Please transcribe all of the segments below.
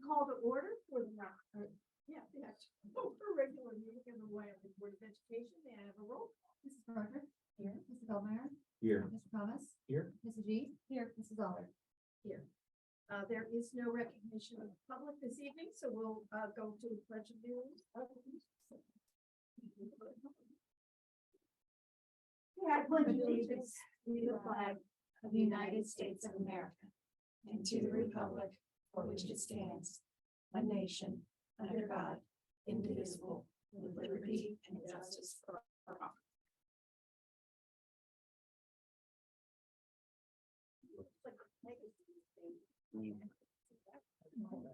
call to order for the regular meeting of the Wyoming Board of Education. May I have a roll? Mrs. Parker. Here. Mrs. Goldmeyer. Here. Mr. Thomas. Here. Mrs. G. Here. Mrs. Aller. Here. There is no recognition of the public this evening, so we'll go to the pledge of allegiance. I pledge allegiance to the flag of the United States of America and to the republic for which it stands, one nation, under God, indivisible, with liberty and justice for all.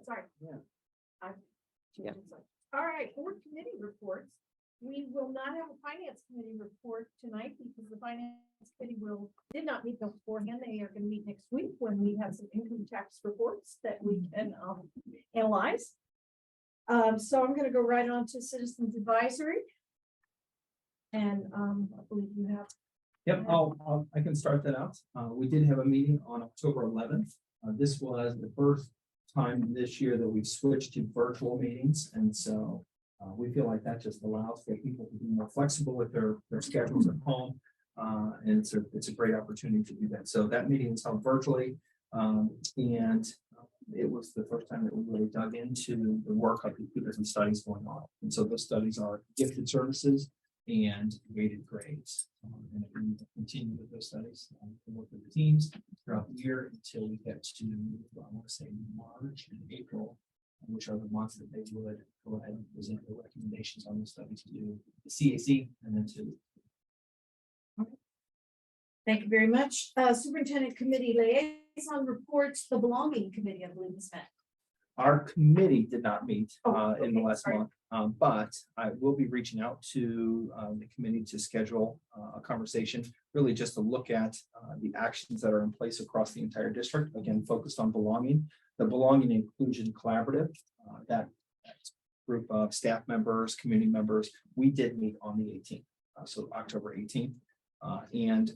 Sorry. Yeah. All right, board committee reports. We will not have a finance committee report tonight because the finance committee did not meet beforehand. They are going to meet next week when we have some income tax reports that we can analyze. So I'm going to go right on to citizens advisory. And I believe you have. Yep, I can start that out. We did have a meeting on October 11th. This was the first time this year that we've switched to virtual meetings. And so we feel like that just allows for people to be more flexible with their schedules at home. And it's a great opportunity to do that. So that meeting was held virtually. And it was the first time that we really dug into the work of the 2 different studies going on. And so those studies are gifted services and weighted grades. And we will continue with those studies and work with the teams throughout the year until we get to, I want to say, March and April, which are the months that they would go ahead and present their recommendations on the studies to the CAC and then to. Thank you very much. Superintendent committee liaison reports. The belonging committee, I believe, is met. Our committee did not meet in the last sorry. month, but I will be reaching out to the committee to schedule a conversation, really just to look at the actions that are in place across the entire district, again, focused on belonging. The Belonging Inclusion Collaborative, that group of staff members, community members, we did meet on the 18th, so October 18th. And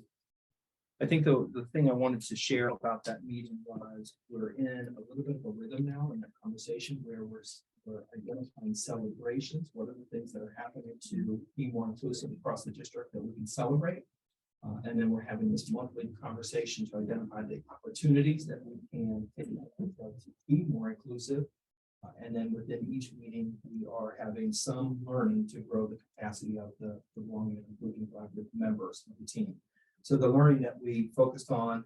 I think the thing I wanted to share about that meeting was we're in a little bit of a rhythm now in that conversation where we're identifying celebrations. What are the things that are happening to be more inclusive across the district that we can celebrate? And then we're having this monthly conversation to identify the opportunities that we can take to be more inclusive. And then within each meeting, we are having some learning to grow the capacity of the Belonging and Inclusion Collaborative members of the team. So the learning that we focused on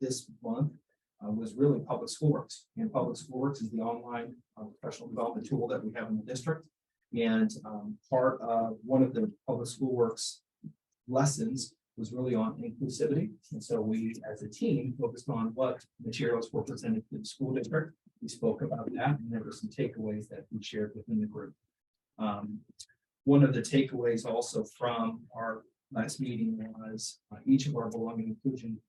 this month was really public school works. And public school works is the online professional development tool that we have in the district. And part of one of the public school works lessons was really on inclusivity. And so we, as a team, focused on what materials were presented to the school district. We spoke about that, and there were some takeaways that we shared within the group. One of the takeaways also from our last meeting was each of our Belonging Inclusion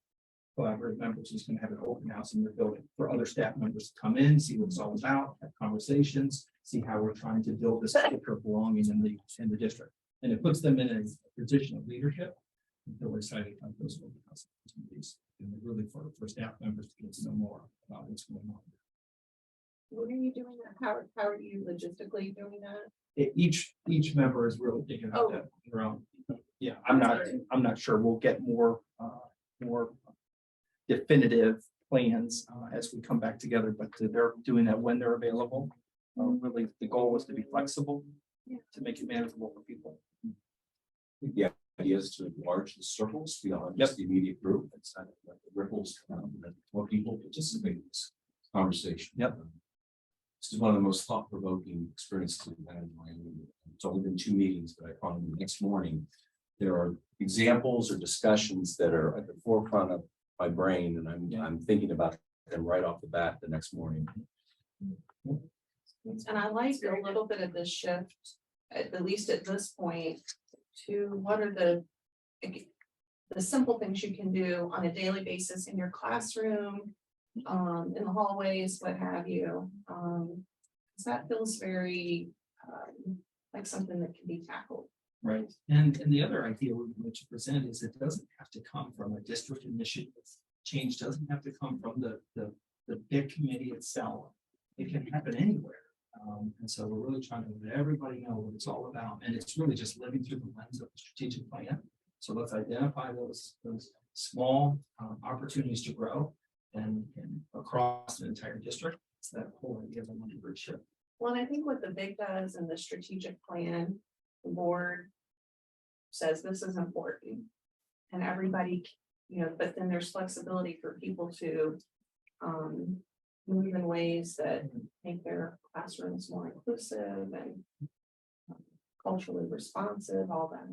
Collaborative members is going to have an open house in their building for other staff members to come in, see what it's all about, have conversations, see how we're trying to build this culture of belonging in the district. And it puts them in a position of leadership. And we're excited about those open house opportunities, and really for staff members to get to know more about what's going on. What are you doing that? How are you logistically doing that? Each member is really thinking about that their own. Yeah, I'm not sure. We'll get more definitive plans as we come back together, but they're doing that when they're available. Really, the goal was to be flexible, to make it manageable for people. Yeah, the idea is to enlarge the circles beyond just the immediate group. It's kind of like the ripples, that more people participate in this conversation. Yep. This is one of the most thought-provoking experiences we've had in Wyoming. It's only been 2 meetings, but I found the next morning there are examples or discussions that are at the forefront of my brain, and I'm thinking about them right off the bat the next morning. And I like a little bit of this shift, at least at this point, to what are the simple things you can do on a daily basis in your classroom, in the hallways, what have you. So that feels very like something that can be tackled. Right. And the other idea we want to present is it doesn't have to come from a district initiative. Change doesn't have to come from the big committee itself. it can happen anywhere. And so we're really trying to let everybody know what it's all about. And it's really just living through the lens of the strategic plan. So let's identify those small opportunities to grow and across the entire district. It's that whole idea of a money bridge shift. Well, and I think what the big does in the strategic plan, the board says this is important. And everybody, but then there's flexibility for people to move in ways that make their classrooms more inclusive and culturally responsive, all that.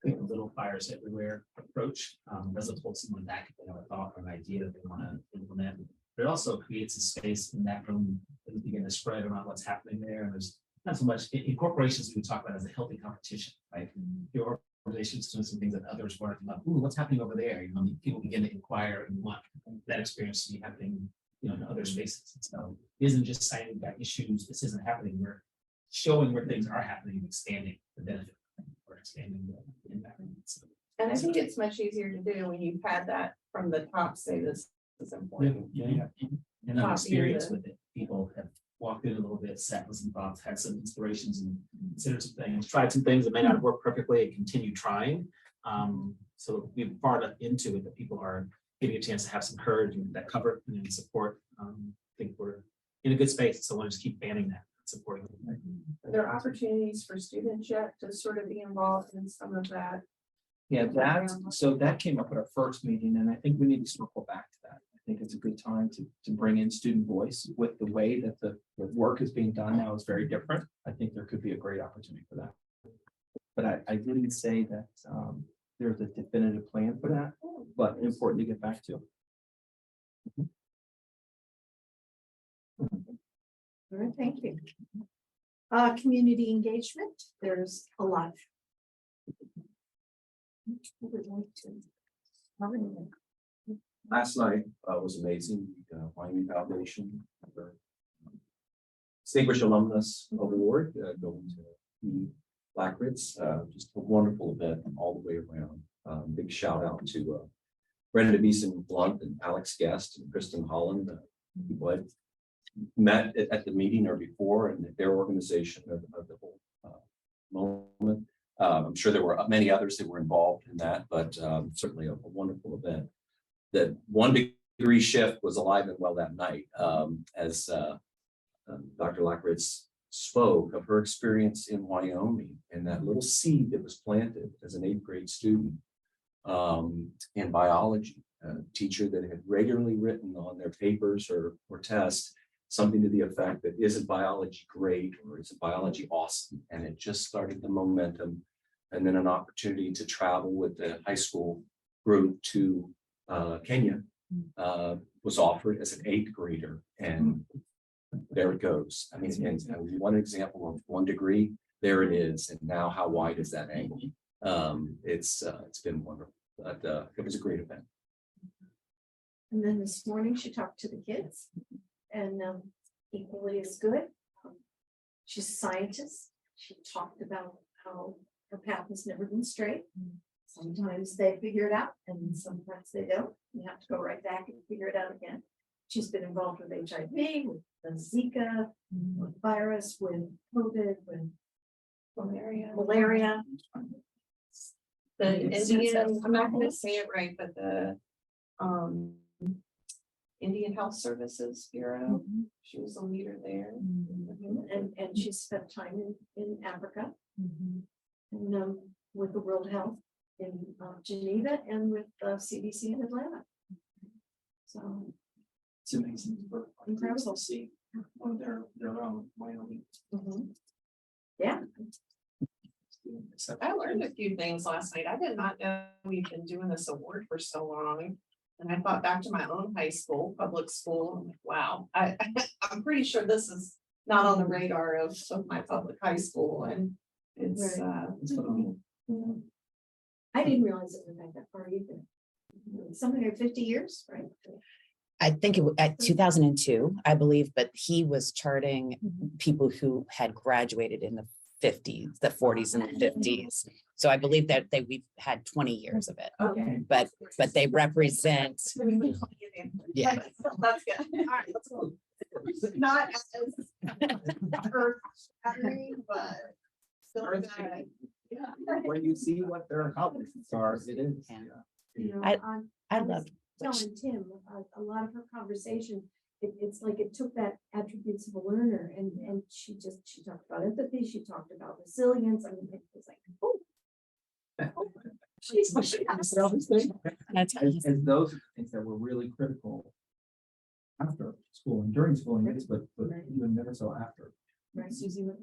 Create a little fires everywhere approach, doesn't hold someone back if they have a thought or an idea that they want to implement. But it also creates a space in that room that we begin to spread around what's happening there. And there's not so much in corporations, we talk about as a healthy competition, right? Your organization's doing some things that others weren't about. Ooh, what's happening over there? People begin to inquire and want that experience to be happening, in other spaces. And so it isn't just citing that issues, this isn't happening. We're showing where things are happening and expanding the benefit or expanding the impact. So, And I think it's much easier to do when you've had that from the top, say this is important. yeah. And Copy I've experienced the- with it. People have walked in a little bit, sat with some thoughts, had some inspirations and considered some things, tried some things that may not have worked perfectly and continue trying. So we've far enough into it that people are getting a chance to have some courage and that cover and support. I think we're in a good space. So I want to just keep banning that, supporting them. Are there opportunities for students yet to sort of be involved in some of that? Yeah, that came up at our first meeting, and I think we need to circle back to that. I think it's a good time to bring in student voice with the way that the work is being done now is very different. I think there could be a great opportunity for that. But I didn't say that there's a definitive plan for that, but important to get back to. All right, thank you. Community engagement, there's a lot. Who would like to? Last night was amazing. Wyoming Foundation, Distinguished Alumnus Award going to E. Blackritz. Just a wonderful event all the way around. Big shout out to Brenda Beeson Blunt and Alex Guest and Kristen Holland. People I've met at the meeting or before, and their organization of the whole moment. I'm sure there were many others that were involved in that, but certainly a wonderful event. That 1 degree shift was alive and well that night, as Dr. Lackritz spoke of her experience in Wyoming and that little seed that was planted as an 8th grade student in biology. A teacher that had regularly written on their papers or tests something to the effect that isn't biology great or isn't biology awesome, and it just started the momentum. And then an opportunity to travel with the high school group to Kenya was offered as an 8th grader, and there it goes. I mean, and one example of 1 degree, there it is. And now how wide is that angle? It's been wonderful, but it was a great event. And then this morning she talked to the kids and equally as good. She's a scientist. She talked about how her path has never been straight. Sometimes they figure it out and sometimes they don't. You have to go right back and figure it out again. She's been involved with HIV, with the Zika virus, with COVID, with malaria. The Indian, I'm not gonna say it right, but the Indian Health Services Bureau, she was a leader there. And she spent time in Africa. And with the World Health in Geneva and with CDC in Atlanta. So It's amazing. Incredible to see on their own Wyoming. yeah. I learned a few things last night. I did not know we've been doing this award for so long. And I thought back to my own high school, public school. I'm like, wow, I'm pretty sure this is not on the radar of my public high school. And it's phenomenal. I didn't realize it was that far either. Something like 50 years, right? I think it was at 2002, I believe, but he was charting people who had graduated in the fifties, the forties and the fifties. So I believe that we've had 20 years of it, Okay. but they represent, yeah. That's good. All right, let's go. Not as earth-shattering, but still good. When you see what their accomplishments are, it is. Yeah. You know, I was love. telling Tim, a lot of her conversation, it's like it took that attributes of a learner and she talked about empathy, she talked about resilience, I mean, it was like, oh. She's pushing us. That's And those are the things that were really critical after school and during schooling, but even more so after. Right, Susie, what-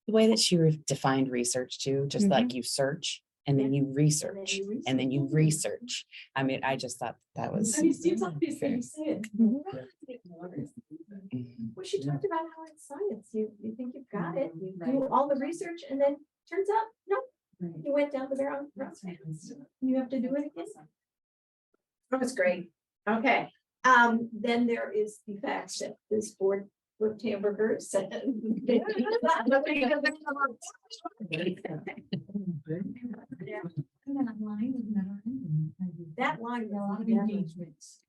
the way that she defined research too, just like you search and then you research and then you research. I mean, I just thought that was. I mean, Steve's obvious when you say it. Mhm. Well, she talked about how it's science, you think you've got it, you do all the research and then turns out, nope. You went down the barrel, you have to do it again. That was great, okay, then there is the fact that this board with hamburger said. That line, a lot of engagements.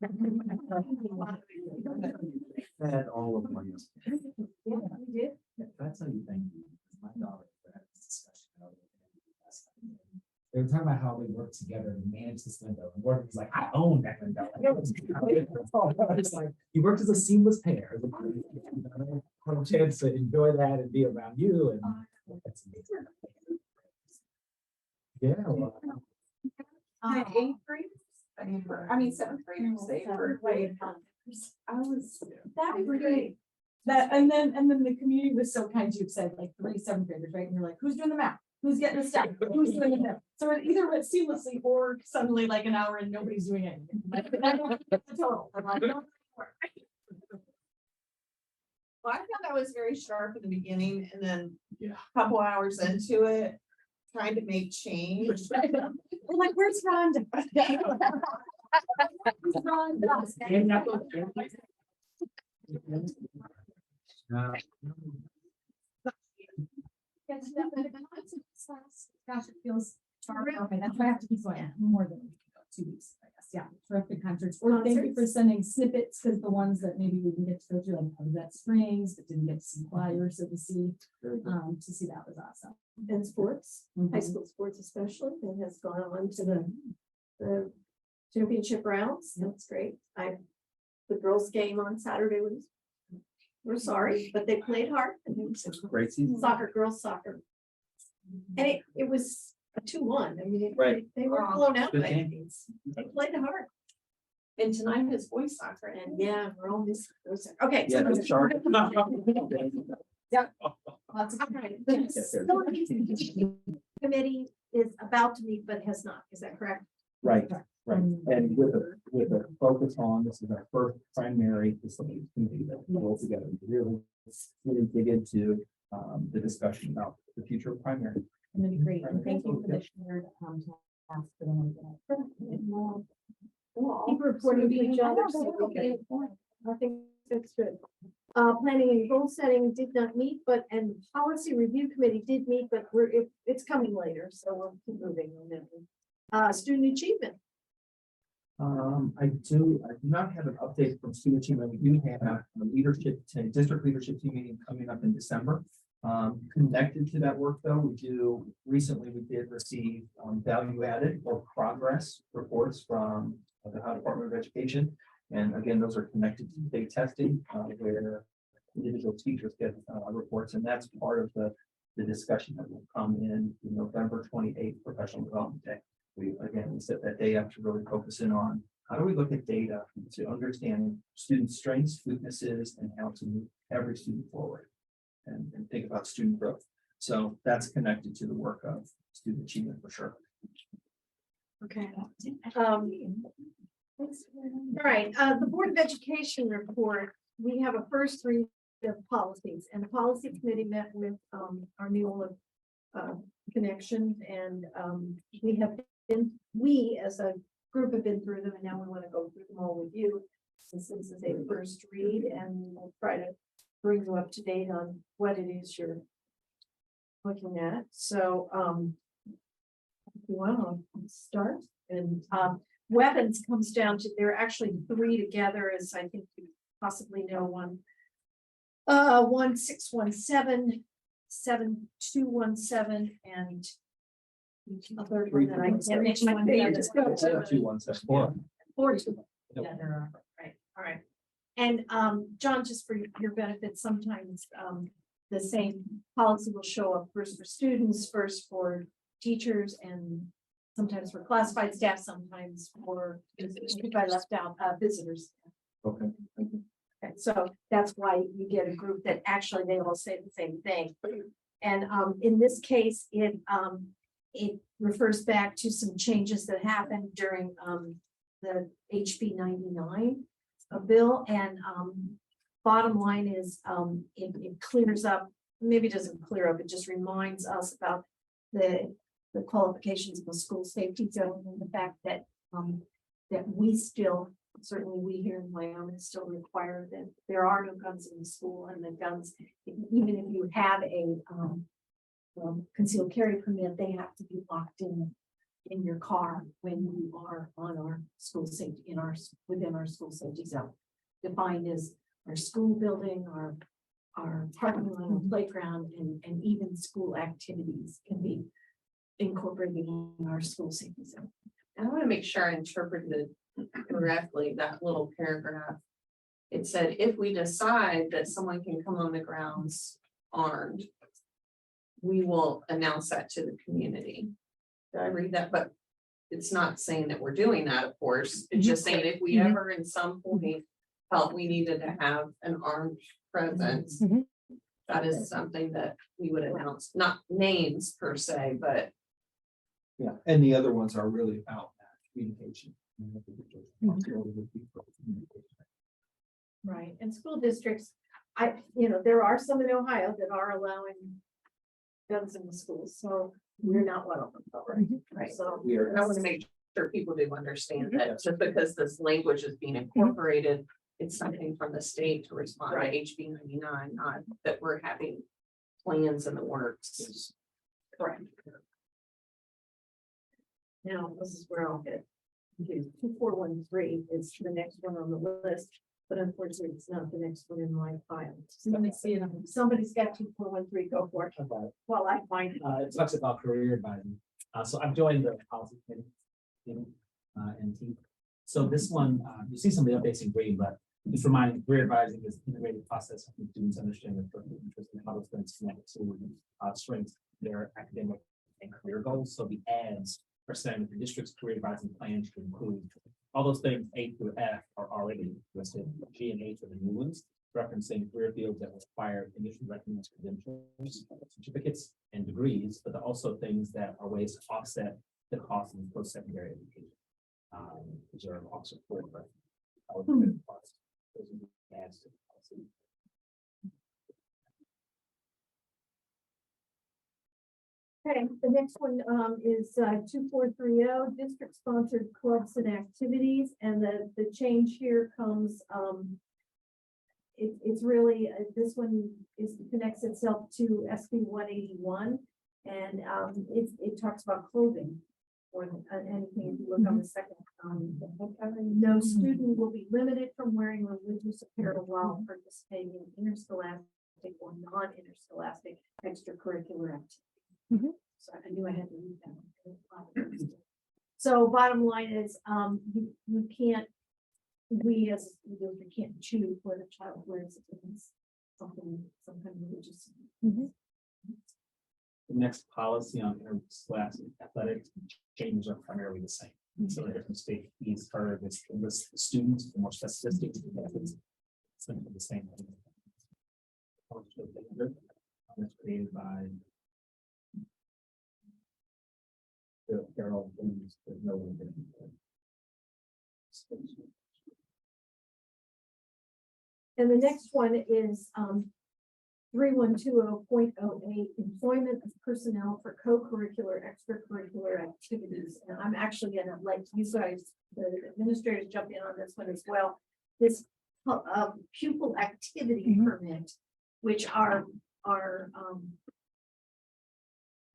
And all of them. Yeah, we did. That's how you thank you. My daughter. had this discussion over there. They were talking about how they work together to manage this window. And Gordon was like, I own that window. It's like, you worked as a seamless pair. Have a chance to enjoy that and be around you. And that's amazing. Yeah. Well, Eighth graders, I mean, seventh graders, they were like, I was, that was great. That, and then the community was so kind, you said like 3 7th graders, right? And you're like, who's doing the math? Who's getting the stuff? Who's doing the math? So it either went seamlessly or suddenly like an hour and nobody's doing anything. Like, the total. I'm like, no. Well, I thought I was very sharp in the beginning and then Yeah. a couple hours into it, trying to make change. We're like, where's Rhonda? Where's Rhonda? Gosh, it feels sharp. Okay, that's why I have to keep going more than 2 weeks, I guess. Yeah, terrific concerts. Or thank you for sending snippets, because the ones that maybe we didn't get to go through, like that Springs, but didn't get to see flyers, so to see that was awesome. And sports, high Mhm. school sports especially, that has gone on to the championship rounds, that's great. The girls' game on Saturday was, we're sorry, but they played hard. And it was Great season. soccer, girls soccer. And it was a 2-1, I mean, Right. they were blown out Good by game. teams. They played hard, And tonight is boys soccer and yeah, we're all missing those. Okay. Yeah, so- that's sharp. Lots of. All right, the facilities committee is about to meet, but has not, is that correct? Right, right. And with a focus on, this is our first primary facilities committee that we all together to really dig into the discussion about the future of primary. And that'd be great. And thank you for the shared task for the ones that. Keep reporting to each other. So we can- I think that's good. Planning and goal setting did not meet, and policy review committee did meet, but it's coming later, so we'll keep moving on that one. Student achievement. I do not have an update from student achievement. We do have a district leadership team meeting coming up in December. Connected to that work though, we did receive value added or progress reports from the Ohio Department of Education. And again, those are connected to state testing where individual teachers get reports, and that's part of the discussion that will come in November 28th, Professional Development Day. We set that day up to really focus in on how do we look at data to understand student strengths, weaknesses, and how to move every student forward and think about student growth. So that's connected to the work of student achievement for sure. Okay. All right, the Board of Education report, we have a first read of policies, and the policy committee met with our Neola connection, and we as a group have been through them, and now we want to go through them all with you, since this is a first read, and we'll try to bring you up to date on what it is you're looking at. So, if you want to start, and, weapons comes down to, there are actually three together, as I think you possibly know one. 1617, 7217, and a third one that I can't make my fingers go to. 2174. 42. Yep. Yeah, there are, right, all right. And, John, just for your benefit, sometimes, the same policy will show up first for students, first for teachers, and sometimes for classified staff, sometimes for, if I left out, visitors. Okay. Okay, so that's why you get a group that actually they all say the same thing. And in this case, it refers back to some changes that happened during the HB 99 bill. And bottom line is it clears up, maybe it doesn't clear up, it just reminds us about the qualifications of the school safety zone and the fact that that we still, certainly we here in Wyoming still require that there are no guns in the school, and the guns, even if you have a concealed carry permit, they have to be locked in your car when you are on our school safety, within our school safety zone. Defined as our school building, our parking lot, our playground, and even school activities can be incorporated in our school safety zone. And I want to make sure I interpreted correctly that little paragraph. It said, if we decide that someone can come on the grounds armed, we will announce that to the community. Did I read that? But it's not saying that we're doing that, of course. It's just saying if we ever in some point felt we needed to have an armed presence, Mhm. that is something that we would announce, not names per se, but Yeah, and the other ones are really about that communication. Right, and school districts, there are some in Ohio that are allowing guns in the schools, so we're not one of them, though, right? So, We are. I want to make sure people do understand that just because this language is being incorporated, it's something from the state to respond to Right. HB 99, not that we're having plans in the works. correct. Now, this is where I'll get confused. 2413 is the next one on the list, but unfortunately, it's not the next one in my file. Somebody's got 2413, go for it. Well, I find. It talks about career advising. So I've joined the policy committee. And team. So this one, you see some of the updates in green, but just reminding career advising is an integrated process. Helping students understand their personal interest and how those things connect to strengths, their academic and career goals. So the ads are saying that the district's career advising plan should include all those things A through F are already listed. G and H are the new ones, referencing career fields that require industry recognized credentials, certificates, and degrees, but also things that are ways to offset the cost of post-secondary education. Which are also for Okay, the next one is 2430, district sponsored clubs and activities, and the change here comes. It's really this one connects itself to SB 181, and it talks about clothing or anything. If you look on the second, no student will be limited from wearing religious apparel while participating in interscholastic or non-interscholastic extracurricular activities. So I knew I had to read that. So bottom line is, you can't, we as leaders, we can't choose what a child wears if it's some kind of religious. The next policy on interscholastic athletics changes are primarily the same. So the different state fees are the students, the more specific. It's simply the same. It's created by the Carol. There's no one. And the next one is 3120.08, employment of personnel for co-curricular, extracurricular activities. And I'm actually gonna let you guys, the administrators, jump in on this one as well. This pupil activity permit, which are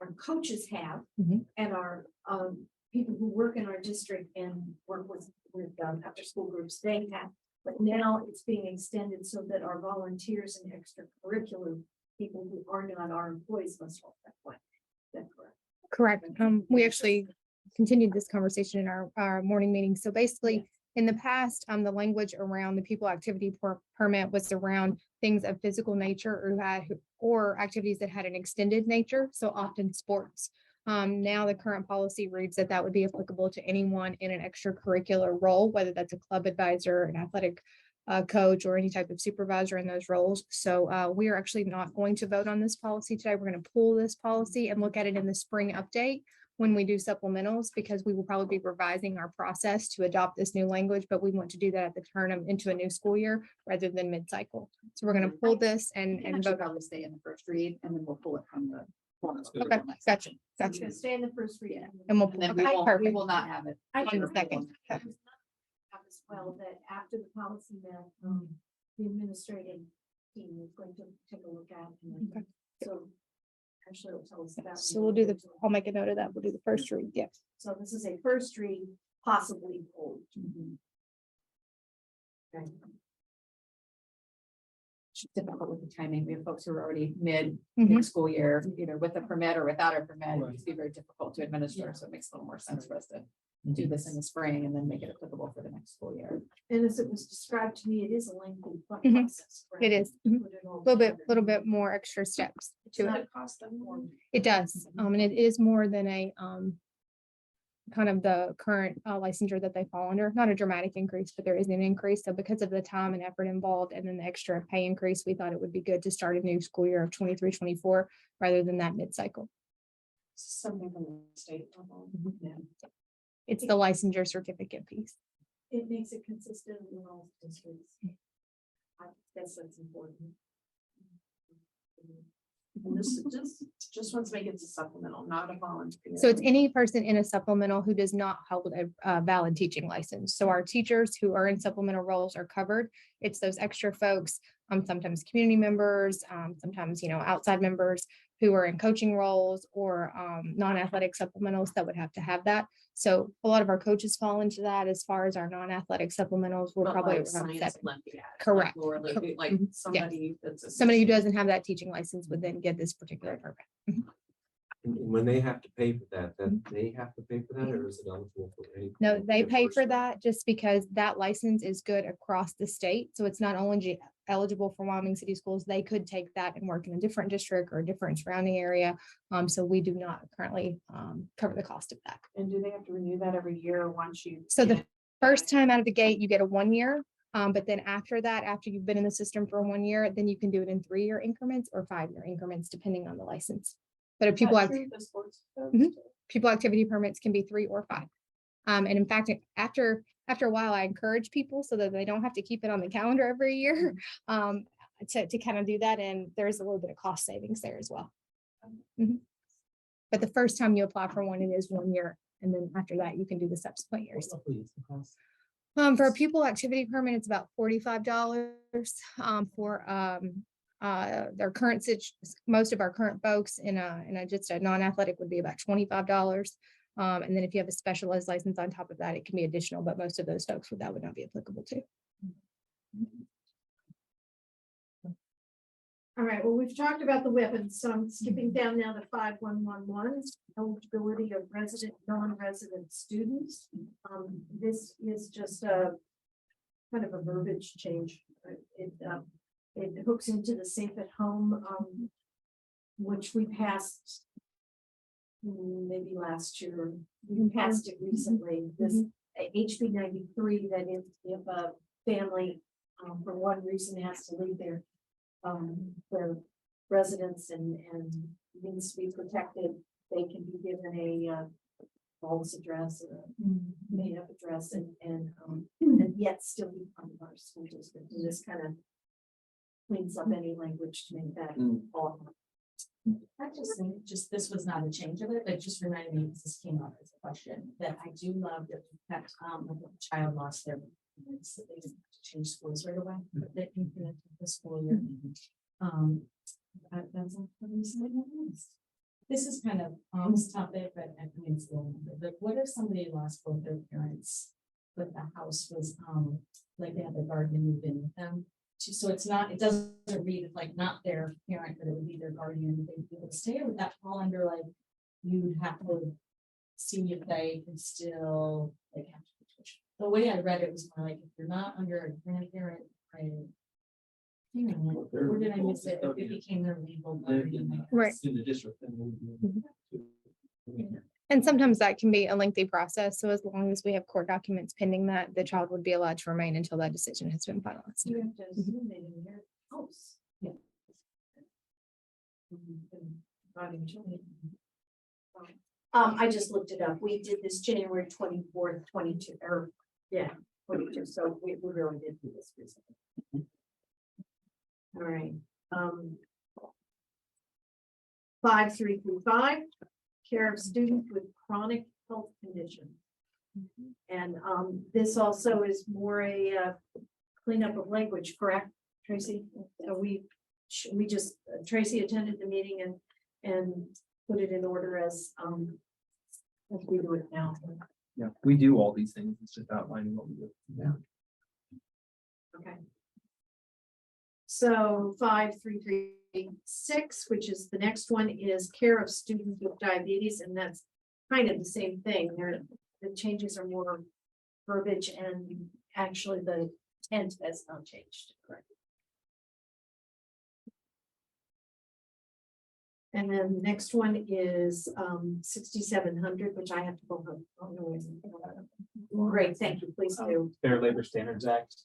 our coaches have, Mhm. and our, people who work in our district and work with, after school groups, they have. But now it's being extended so that our volunteers and extracurricular people who are not our employees must hold that way. That's correct. Correct. We actually continued this conversation in our morning meeting. So basically, in the past, the language around the people activity permit was around things of physical nature or activities that had an extended nature, so often sports. Now the current policy reads that that would be applicable to anyone in an extracurricular role, whether that's a club advisor, an athletic coach, or any type of supervisor in those roles. So we are actually not going to vote on this policy today. We're going to pull this policy and look at it in the spring update when we do supplementals, because we will probably be revising our process to adopt this new language, but we want to do that at the turn of into a new school year rather than mid-cycle. So we're going to pull this and vote. Probably stay in the first read and then we'll pull it from the. Okay, gotcha, It's gotcha. gonna stay in the first reading. And we'll, And then we okay, will, we perfect. will not have it. I On the think second. As well, that after the policy met, the administrative team is going to take a look at. And Okay. so actually it'll tell us about. So we'll do I'll make a note of that. We'll do the first read, yes. So this is a first read, possibly pulled. Okay. It's difficult with the timing. We have folks who are already Mhm. mid-school year, either with a permit or without a permit. Right. It's be very difficult to administer, so it makes a little more sense for us to do this in the spring and then make it applicable for the next school year. And as it was described to me, it is a lengthy Mhm. process. correct? It is. To Mhm. put it all A little together. bit more extra steps to Does it. it cost them more? It does. And it is more than a, kind of the current licensure that they fall under, not a dramatic increase, but there is an increase. So because of the time and effort involved and then the extra pay increase, we thought it would be good to start a new school year of 23-24 rather than that mid-cycle. Something from the state level. Yeah. It's the licensure certificate piece. It makes it consistent in all districts. I guess that's important. And this is just wants to make it a supplemental, not a volunteer. So it's any person in a supplemental who does not hold a valid teaching license. So our teachers who are in supplemental roles are covered. It's those extra folks, sometimes community members, sometimes, outside members who are in coaching roles or non-athletic supplementals that would have to have that. So a lot of our coaches fall into that. As far as our non-athletic supplementals, we're But probably like around science 7. Olympiad, Correct. like Laura Lou, like Mhm. somebody that's. Somebody who associated. doesn't have that teaching license would then get this particular program. And when they have to pay for that, they have to pay for that, or is it eligible for any? No, they pay for reimbursement? that just because that license is good across the state. So it's not only eligible for Wyoming City Schools, they could take that and work in a different district or a different surrounding area. So we do not currently cover the cost of that. And do they have to renew that every year once you? So the get- first time out of the gate, you get a 1 year. But then after that, after you've been in the system for 1 year, then you can do it in 3-year increments or 5-year increments, depending on the license. But if Is that people have true, the sports folks Mhm. too? people activity permits can be 3 or 5. And in fact, after a while, I encourage people so that they don't have to keep it on the calendar every year to kind of do that. And there's a little bit of cost savings there as well. Mhm. But the first time you apply for one, it is 1 year. And then after that, you can do the subsequent years. For a pupil activity permit, it's about $45 for their current most of our current folks in a just a non-athletic would be about $25. And then if you have a specialized license on top of that, it can be additional, but most of those folks that would not be applicable to. All right, well, we've talked about the weapons, so I'm skipping down now to 5111, eligibility of resident, non-resident students. This is just a kind of a verbiage change. It hooks into the safe at home, which we passed maybe last year. We passed it recently, this HB 93, that if a family for one reason has to leave their residence and needs to be protected, they can be given a false address, or a made up address, and yet still be part of our school district. And this kind of cleans up any language to make that all. I just think this was not a change of it, but just reminded me, because this came up as a question, that I do love that when the child lost their parents, that they didn't have to change schools right away, but they can connect with the school year. That's a reason I don't know. this is kind of on this topic, but I mean, it's a little bit, but what if somebody lost both their parents? But the house was, like they had their guardian move in with them. So it's not, it doesn't read like not their parent, but it would be their guardian, they'd be able to stay, or would that fall under like, you would have to see if they can still, like, have to. The way I read it was more like, if you're not under a grandparent, right? Hang on, where did I miss it? It became their legal guardian. Right. In the district. then we would- And sometimes that can be a lengthy process. So as long as we have court documents pending that, the child would be allowed to remain until that decision has been finalized. You have to assume they in their house. Yeah. I just looked it up. We did this January 24th, 22, or, yeah, 22, so we really did do this recently. All right, 5335, care of students with chronic health conditions. And this also is more a cleanup of language, correct, Tracy? So we just, Tracy attended the meeting and put it in order as we do it now. Yeah, we do all these things. It's just outlining what we do. Yeah. Okay. So 5336, which is the next one, is care of students with diabetes, and that's kind of the same thing. The changes are more verbiage, and actually the intent has not changed. Correct. And then the next one is 6700, which I have to go home. Oh, no, wait. Great, thank you. Please do. Fair Labor Standards Act.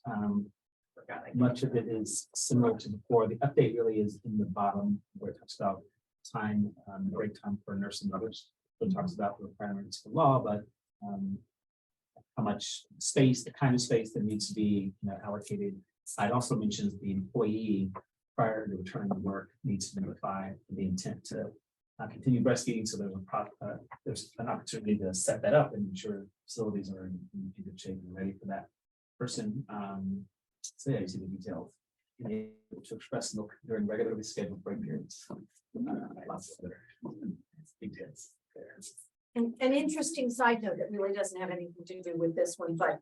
Much of it is similar to before. The update really is in the bottom where it talks about time, break time for nursing mothers. So it talks about the requirements for law, but how much space, the kind of space that needs to be allocated. It also mentions the employee prior to returning to work needs to notify the intent to continue breastfeeding. So there's an opportunity to set that up and ensure facilities are in good shape and ready for that person. So yeah, you see the details. Being able to express milk during regularly scheduled break periods. Lots of other details there. An interesting side note that really doesn't have anything to do with this one, but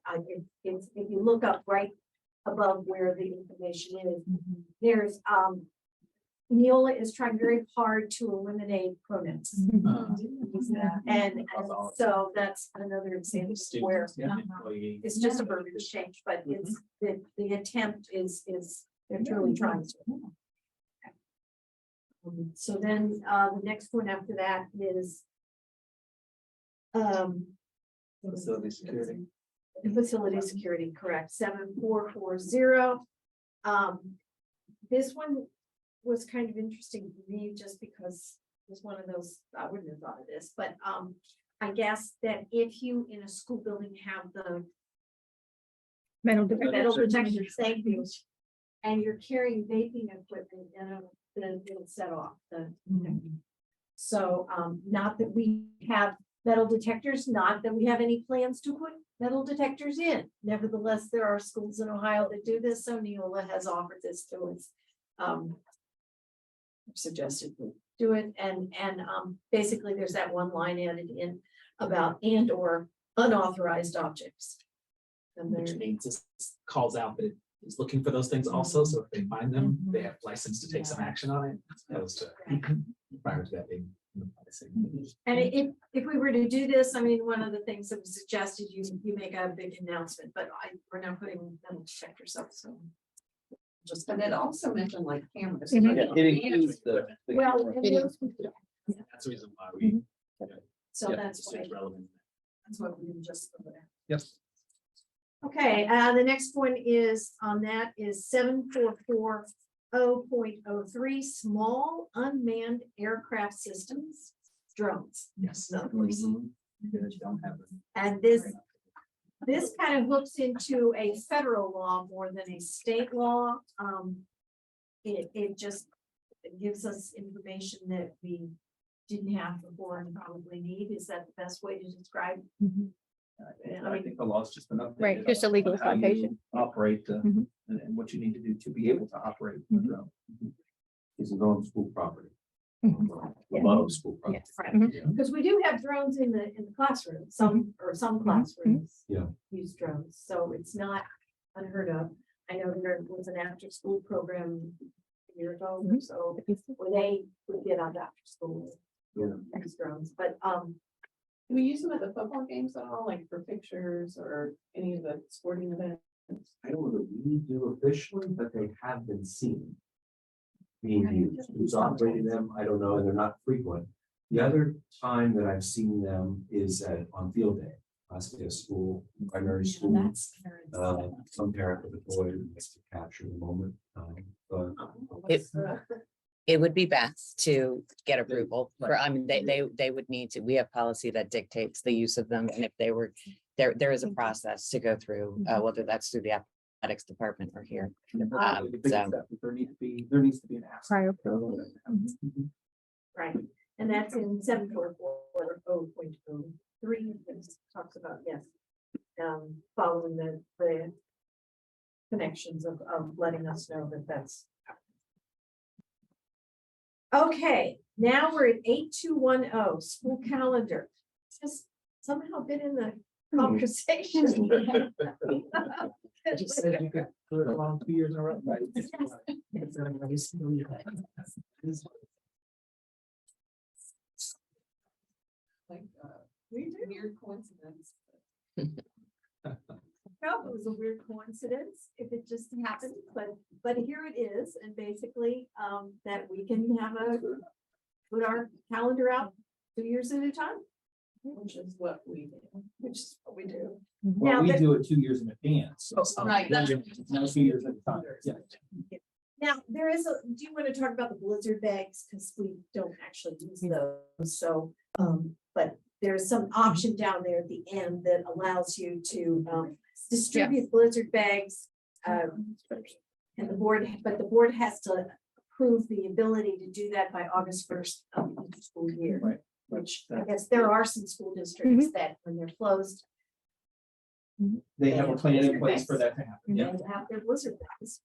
if you look up right above where the information is, there's Neola is trying very hard to eliminate pronouns. And so that's another example where it's just a verbiage change, but it's the attempt is they're truly trying to. So then the next one after that is Facility security. facility security, correct, 7440. This one was kind of interesting to me just because it was one of those, I wouldn't have thought of this, but I guess that if you in a school building have the Metal metal detectors, thank you, and you're carrying vaping equipment, then it'll set off the. So not that we have metal detectors, not that we have any plans to put metal detectors in. Nevertheless, there are schools in Ohio that do this, so Neola has offered this to us. Suggested we do it, and basically there's that one line added in about and or unauthorized objects. And Which there, means this calls out that it is looking for those things also. So if they find them, they have license to take some action on it. As opposed to prior to that being. and if we were to do this, I mean, one of the things that was suggested, you make a big announcement, but we're not putting metal detectors up, so. Just, and it also mentioned like cameras. Mhm. Yeah, it includes the. Well, and those- That's the reason why we. so Yeah, that's It's why, relevant. that's what we did just. Over there. Yes. Okay, the next one is on that is 7440.03, small unmanned aircraft systems, drones. Yes. Don't have it. And this kind of hooks into a federal law more than a state law. It just gives us information that we didn't have before and probably need. Is that the best way to describe? I think the law's just been updated. Right, just a legal on how you citation. Operate Mhm. and what you need to do to be able to operate. a drone. Is it on school property? Yeah. above school. property. Right. Yeah. Because we do have drones in the classroom, some, or some classrooms. Yeah. Use drones, so it's not unheard of. I know there was an after-school program a year ago or so, where they would get on after school. Yeah. Use drones, but, Do we use them at the football games at all, like for pictures or any of the sporting events? I don't know that we do officially, but they have been seen. Being used, who's operating them, I don't know, and they're not frequent. The other time that I've seen them is on field day, last day of school, primary school. Some parent with a boy who wants to capture the moment. But It would be best to get approval for, I mean, they would need to, we have policy that dictates the use of them, and if they were, there is a process to go through, whether that's through the athletics department or here. The biggest so- step is there needs to be an ask. Prior approval. right, and that's in 744.0.03, it talks about, yes. Following the connections of letting us know that that's. Okay, now we're at 8210, school calendar. It's just somehow been in the conversation. I just said you could do it along 2 years in a row, right? Like, We do. weird coincidence. Well, it was a weird coincidence if it just happened, but here it is, and basically, that we can have put our calendar out 2 years at a time. Which is what we do. Well, Now, we there- do it 2 years in advance. Right. Now 2 years at a time, yeah. Now, do you want to talk about the blizzard bags? Because we don't actually use those, so, but there's some option down there at the end that allows you to, distribute blizzard bags. And the board has to approve the ability to do that by August 1st of each school year. Right. Which I guess there are some school districts that when they're closed, They have a plan in place for that to happen, they yeah. have their blizzard bags.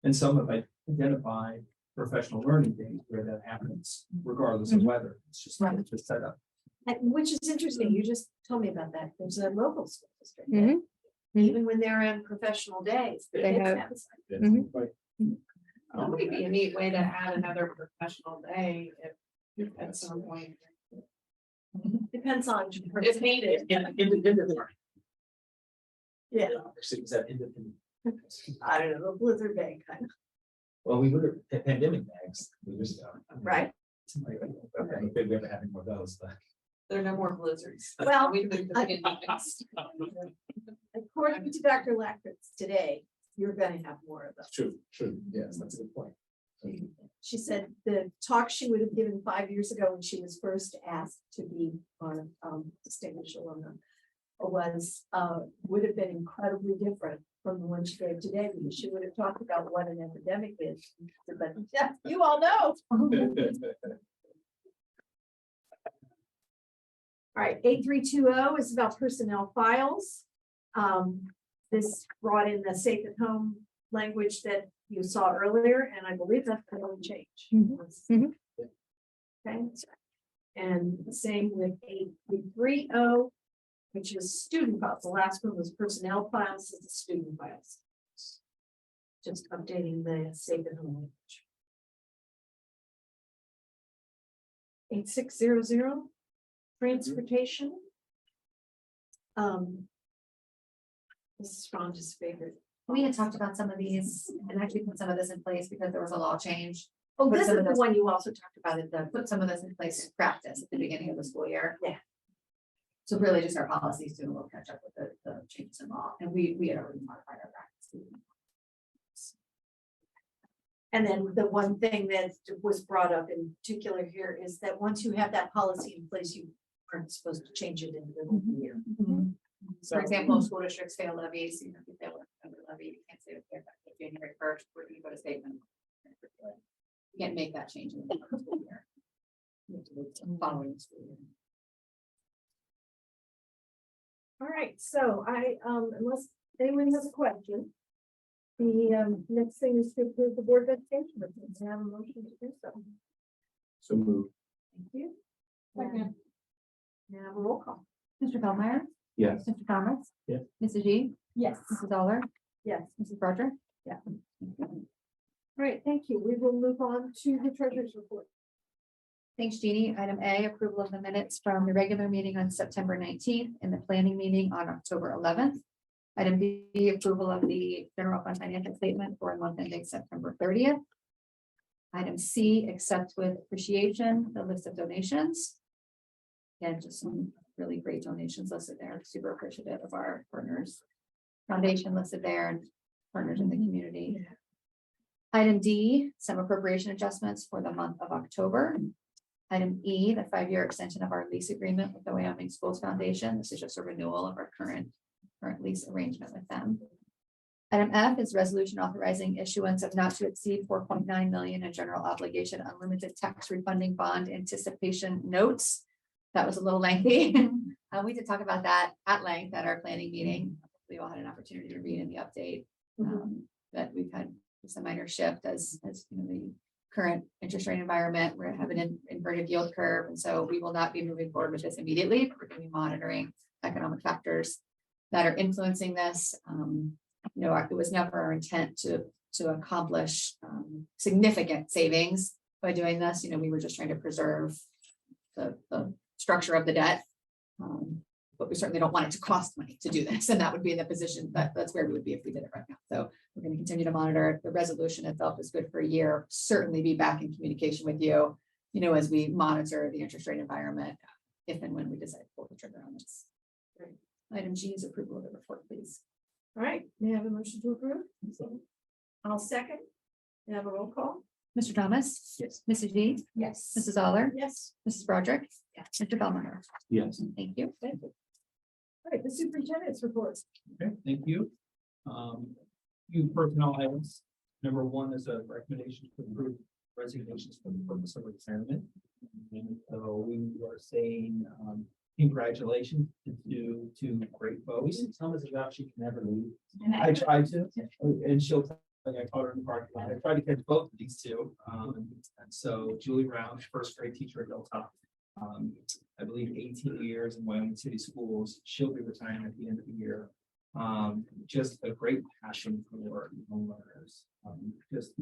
And some have identified professional learning days where that happens regardless of weather. It's just, Right. it's just set up. And which is interesting, you just told me about that. There's a local school district. that Mhm. Even when they're on professional days. the They kids have- it. Mhm. Right. That might be a neat way to add another professional day if at some point. Depends on. If needed. Independent. Yeah, Is that independent? I don't know, the blizzard bag kind of, Well, we would have pandemic bags. We just, right? I'm afraid we ever having more of those, but. There are no more blizzards. Well, We've been thinking about this. According to Dr. Lackwitz today, you're gonna have more of those. True, yes, that's a good point. She said the talk she would have given 5 years ago when she was first asked to be on distinguished alumna would have been incredibly different from the one she gave today, because she would have talked about what an epidemic is. But yeah, you all know. All right, 8320 is about personnel files. This brought in the safe at home language that you saw earlier, and I believe that's the only change. Mhm. Okay, and the same with 8330, which is student files. The last one was personnel files, it's the student files. Just updating the safe at home language. 8600, transportation. This is Rhonda's favorite. We had talked about some of these and actually put some of this in place because there was a law change. Oh, But this some is of the those- one you also talked about. Put some of this in place to practice at the beginning of the school year. Yeah. So really just our policies doing a little catch up with the changes in law, and we had already modified our practice. And then the one thing that was brought up in particular here is that once you have that policy in place, you aren't supposed to change it in the middle of the year. For example, school districts fail levies, if you fail a levy, you can't say it's effective January 1st, we're gonna go to statement. You can't make that change in the middle of the school year. You have to wait till the following school year. All right, so unless anyone has a question, the next thing is to approve the board vegetation reports. I have a motion to do so. So move. Thank you. Second. Now have a roll call. Mr. Bellmeyer, Yes. Mr. Thomas. Yeah. Mrs. G, Yes. Mrs. Zoller, Yes. Mrs. Broderick. All right, thank you. We will move on to the treasurer's report. Thanks, Jeannie. Item A, approval of the minutes from the regular meeting on September 19th and the planning meeting on October 11th. Item B, approval of the general fund financial statement for the month ending September 30th. Item C, accept with appreciation the list of donations. And just some really great donations listed there. Super appreciative of our partners. Foundation listed there and partners in the community. Item D, some appropriation adjustments for the month of October. Item E, the 5-year extension of our lease agreement with the Wyoming Schools Foundation. This is just a renewal of our current lease arrangement with them. Item F is resolution authorizing issuance of not to exceed 4.9 million in general obligation unlimited tax refunding bond anticipation notes. That was a little lengthy. We did talk about that at length at our planning meeting. We all had an opportunity to read in the update. That we've had just a minor shift as you know, the current interest rate environment. We're having an inverted yield curve. And so we will not be moving forward with this immediately. We're going to be monitoring economic factors that are influencing this. You know, it was never our intent to accomplish significant savings by doing this. You know, we were just trying to preserve the structure of the debt. But we certainly don't want it to cost money to do this. And that would be in the position that's where we would be if we did it right now. So we're going to continue to monitor it. The resolution itself is good for a year. Certainly be back in communication with you, you know, as we monitor the interest rate environment, if and when we decide to pull the trigger on this. Great. Item G is approval of the report, please. All right, may I have a motion to approve? I'll second. May I have a roll call? Mr. Thomas. Yes. Mrs. G, Yes. Mrs. Zoller, Yes. Mrs. Broderick. Mr. Bellmeyer. Yes. Thank you. Thank you. All right, the superintendent's report. Okay, thank you. Few personnel items. Number one is a recommendation to approve resignations for the purpose of retirement. And so we are saying, congratulations to great folks. Tell us about she can never leave. I tried to, and she'll, like I caught her in the parking lot. I tried to catch both of these two. And so Julie Brown, first grade teacher at Hilltop. I believe 18 years in Wyoming City Schools. She'll be retiring at the end of the year. Just a great passion for young learners. Just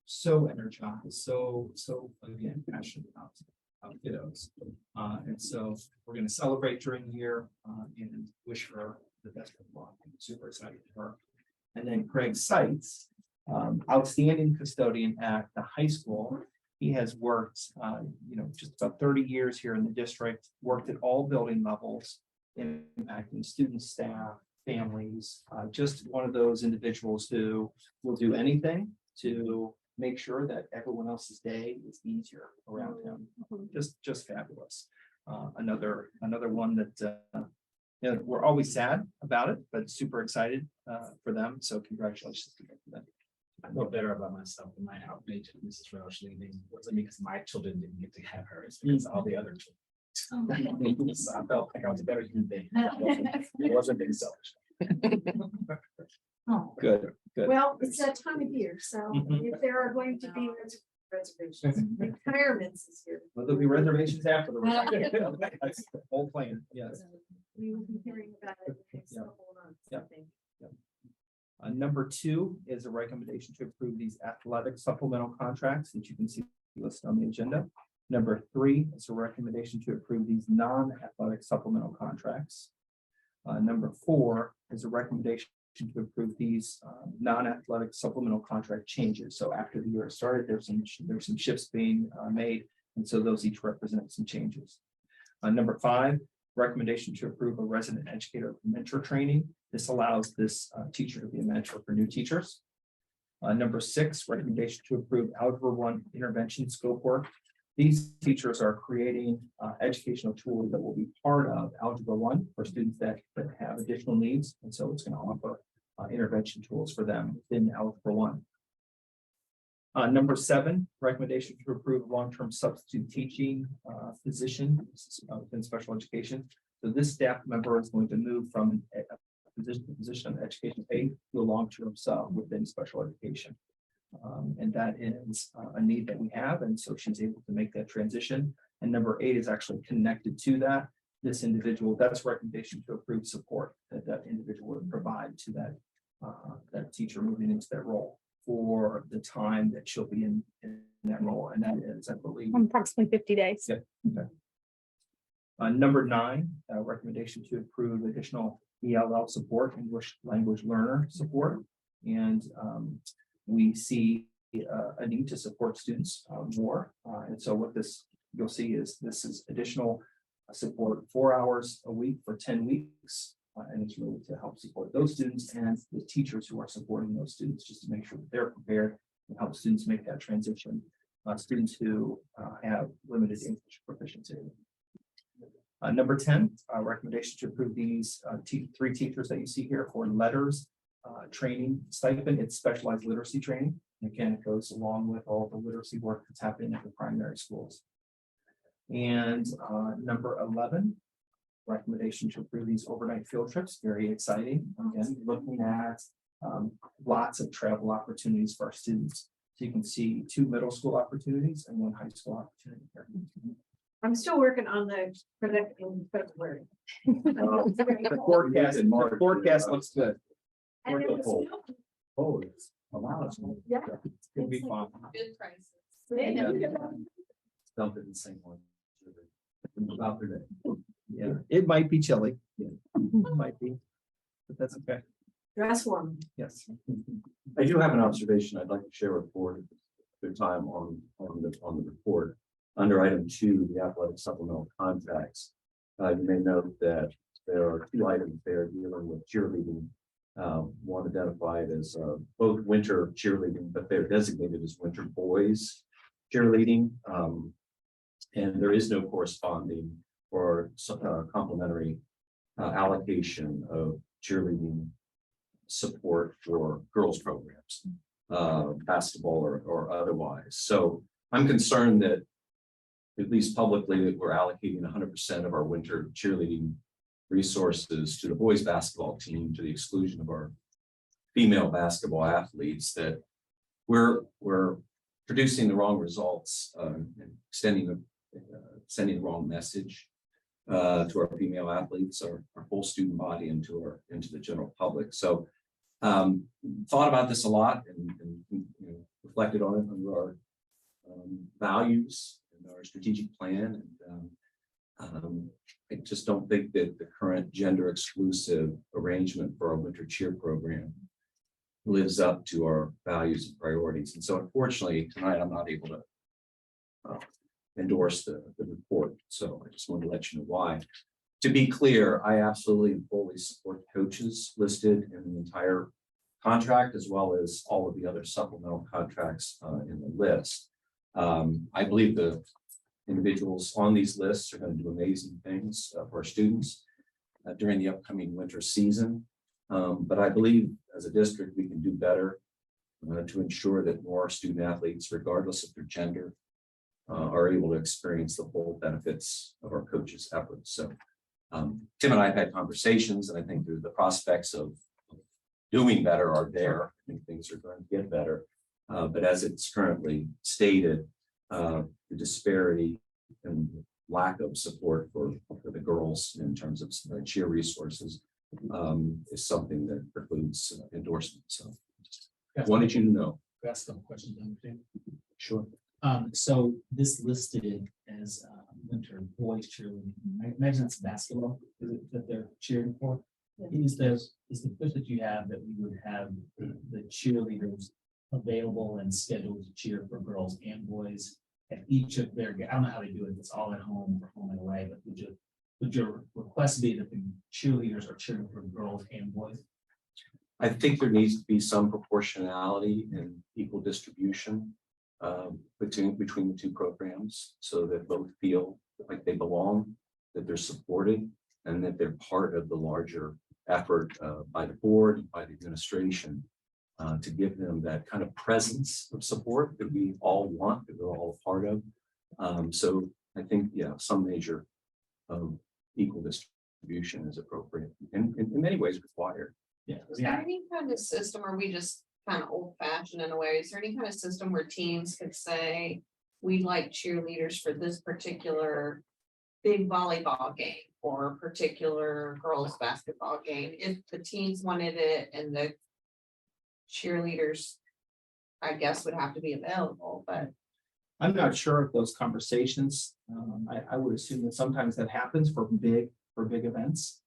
so energized, so again, passionate about kiddos. And so we're going to celebrate during the year and wish her the best of luck. I'm super excited for her. And then Craig Seitz, outstanding custodian at the high school. He has worked, you know, just about 30 years here in the district, worked at all building levels, impacting students, staff, families, just one of those individuals who will do anything to make sure that everyone else's day is easier around him. Just fabulous. Another one that you know, we're always sad about it, but super excited for them. So congratulations to them. I feel better about myself and my outrage at Mrs. Roush leaving. It wasn't because my children didn't get to have her, it's because all the other children. So I felt like I was a better human being. It wasn't being selfish. Oh, Good. Well, it's that time of year, so if there are going to be reservations, retirements is here. Well, there'll be reservations after the retirement. That's the whole plan. Yes. We will be hearing about it in the next Yeah. couple of months. I Yeah. think. Number two is a recommendation to approve these athletic supplemental contracts that you can see listed on the agenda. Number three is a recommendation to approve these non-athletic supplemental contracts. Number four is a recommendation to approve these non-athletic supplemental contract changes. So after the year started, there's some shifts being made, and so those each represent some changes. Number five, recommendation to approve a resident educator mentor training. This allows this teacher to be a mentor for new teachers. Number six, recommendation to approve Algebra 1 intervention scope work. These teachers are creating educational tools that will be part of Algebra 1 for students that have additional needs. And so it's going to offer intervention tools for them within Algebra 1. Number seven, recommendation to approve long-term substitute teaching position within special education. So this staff member is going to move from a position of education aide to a long-term sub within special education. And that is a need that we have. And so she's able to make that transition. And number 8 is actually connected to that. This individual, that's recommendation to approve support that that individual would provide to that teacher moving into that role for the time that she'll be in that role. And that is, I believe, Approximately 50 days. Yeah. Number 9, recommendation to approve additional ELL support, English language learner support. And we see a need to support students more. And so what this you'll see is this is additional support 4 hours a week for 10 weeks. And it's really to help support those students and the teachers who are supporting those students, just to make sure that they're prepared and help students make that transition. Students who have limited English proficiency. Number 10, recommendation to approve these 3 teachers that you see here for letters training stipend. It's specialized literacy training. And again, it goes along with all the literacy work that's happening at the primary schools. And number 11, recommendation to approve these overnight field trips. Very exciting. Again, looking at lots of travel opportunities for our students. So you can see 2 middle school opportunities and 1 high school opportunity here. I'm still working on the predicting February. The forecast looks good. And then the snow. Oh, it's a lot. Yeah. It's gonna be fun. Good prices. Dump it in the same one. About their day. Yeah, it might be chilly. Yeah, it might be, but that's okay. Dress warm. Yes. I do have an observation I'd like to share with the board at their time on the report. Under item 2, the athletic supplemental contracts. You may note that there are 2 items there dealing with cheerleading. One identified as both winter cheerleading, but they're designated as winter boys cheerleading. And there is no corresponding or complementary allocation of cheerleading support for girls programs, basketball or otherwise. So I'm concerned that, at least publicly, that we're allocating 100% of our winter cheerleading resources to the boys basketball team to the exclusion of our female basketball athletes, that we're producing the wrong results, and sending the wrong message to our female athletes, our whole student body, and into the general public. So thought about this a lot and reflected on it under our values and our strategic plan. And I just don't think that the current gender exclusive arrangement for our winter cheer program lives up to our values and priorities. And so unfortunately, tonight I'm not able to endorse the report. So I just wanted to let you know why. To be clear, I absolutely and fully support coaches listed in the entire contract, as well as all of the other supplemental contracts in the list. I believe the individuals on these lists are going to do amazing things for our students during the upcoming winter season. But I believe as a district, we can do better to ensure that more student athletes, regardless of their gender, are able to experience the full benefits of our coaches' efforts. So Tim and I have had conversations, and I think the prospects of doing better are there. I think things are going to get better. But as it's currently stated, the disparity and lack of support for the girls in terms of cheer resources is something that precludes endorsement. So just wanted you to know. Ask a question, Tim. Sure. So this listed as winter boys cheerleading. I imagine it's basketball that they're cheering for. Is the push that you have that we would have the cheerleaders available and scheduled to cheer for girls and boys at each of their, I don't know how they do it, it's all at home or home and away, but would your request be that the cheerleaders are cheering for girls and boys? I think there needs to be some proportionality and equal distribution between the 2 programs, so that both feel like they belong, that they're supported, and that they're part of the larger effort by the board and by the administration to give them that kind of presence of support that we all want, that we're all a part of. So I think, yeah, some measure of equal distribution is appropriate and in many ways required. Yeah. Is there any kind of system, or we just kind of old fashioned in a way? Is there any kind of system where teams could say, we like cheerleaders for this particular big volleyball game or particular girls basketball game, if the teams wanted it and the cheerleaders, I guess, would have to be available, but I'm not sure if those conversations, I would assume that sometimes that happens for big events.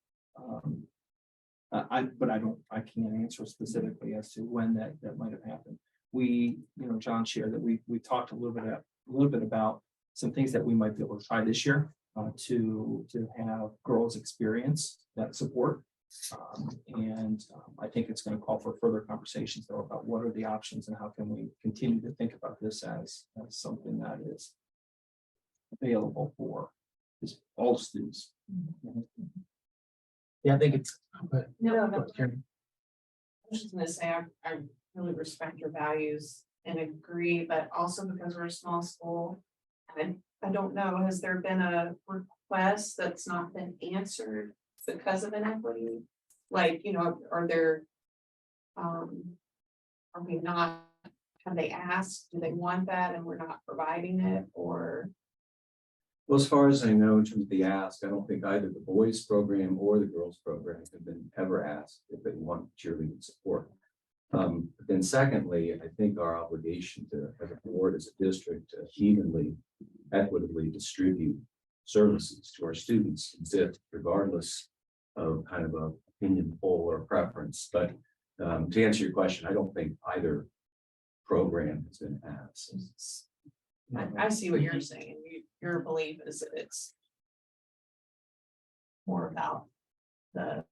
But I can't answer specifically as to when that might have happened. We, John shared that we talked a little bit about some things that we might be able to try this year to have girls experience that support. I think it's going to call for further conversations though about what are the options and how can we continue to think about this as something that is available for all students. Yeah, I think it's. no. I was just gonna say, I really respect your values and agree, but also because we're a small school, and I don't know, has there been a request that's not been answered because of inequity? Like, are there, are we not, have they asked, do they want that and we're not providing it, or? Well, as far as I know, in terms of the ask, I don't think either the boys program or the girls program have been ever asked if they want cheerleading support. But then secondly, I think our obligation to, as a board, as a district, to evenly, equitably distribute services to our students, regardless of kind of a opinion poll or preference. But to answer your question, I don't think either program has been asked. I see what you're saying. Your belief is that it's more about the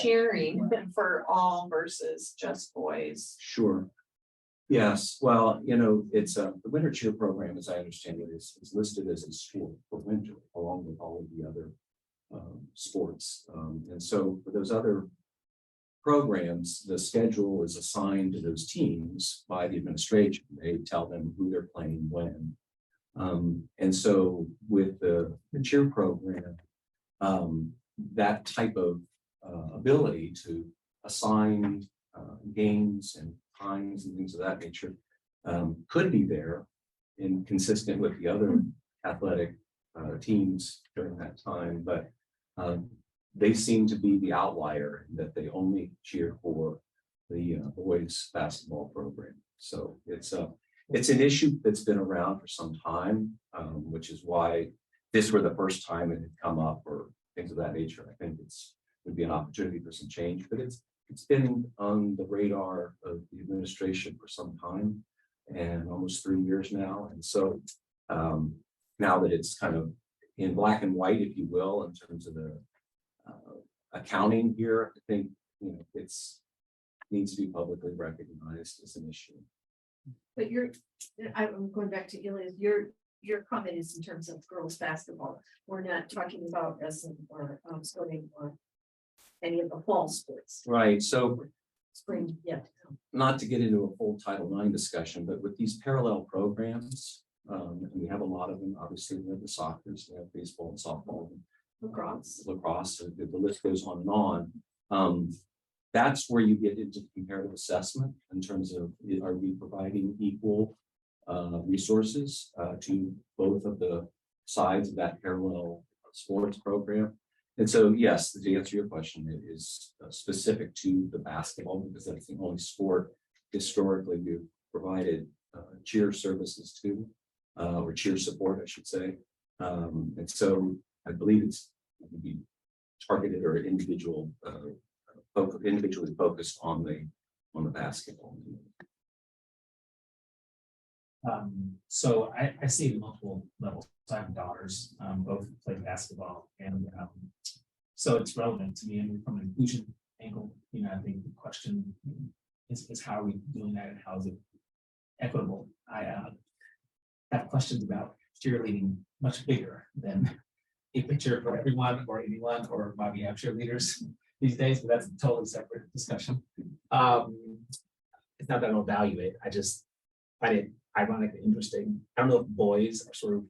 cheering for all versus just boys. Sure. Yes, well, it's the winter cheer program, as I understand it, is listed as a sport for winter, along with all of the other sports. And so for those other programs, the schedule is assigned to those teams by the administration. They tell them who they're playing when. And so with the cheer program, that type of ability to assign games and times and things of that nature could be there and consistent with the other athletic teams during that time, but they seem to be the outlier in that they only cheer for the boys basketball program. So it's an issue that's been around for some time, which is why this were the first time it had come up or things of that nature. I think would be an opportunity for some change, but it's been on the radar of the administration for some time, and almost 3 years now. And so now that it's kind of in black and white, if you will, in terms of the accounting here, I think it's needs to be publicly recognized as an issue. But I'm going back to Ilia's, your comment is in terms of girls basketball. We're not talking about wrestling or swimming or any of the fall sports. Right. So Spring, yeah. not to get into a full Title IX discussion, but with these parallel programs, and we have a lot of them. Obviously, we have the soccer, we have baseball and softball, lacrosse, so the list goes on and on. That's where you get into comparative assessment in terms of, are we providing equal resources to both of the sides of that parallel sports program? And so, yes, to answer your question, it is specific to the basketball, because that's the only sport historically we've provided cheer services to, or cheer support, I should say. And so I believe it would be targeted or individually focused on the basketball. So I see multiple levels. I have daughters, both play basketball, and so it's relevant to me. And from an inclusion angle, I think the question is how are we doing that, and how is it equitable? I have questions about cheerleading much bigger than a picture for everyone or anyone, or why we have cheerleaders these days, but that's a totally separate discussion. It's not that I don't value it. I find it ironically interesting. I don't know if boys are sort of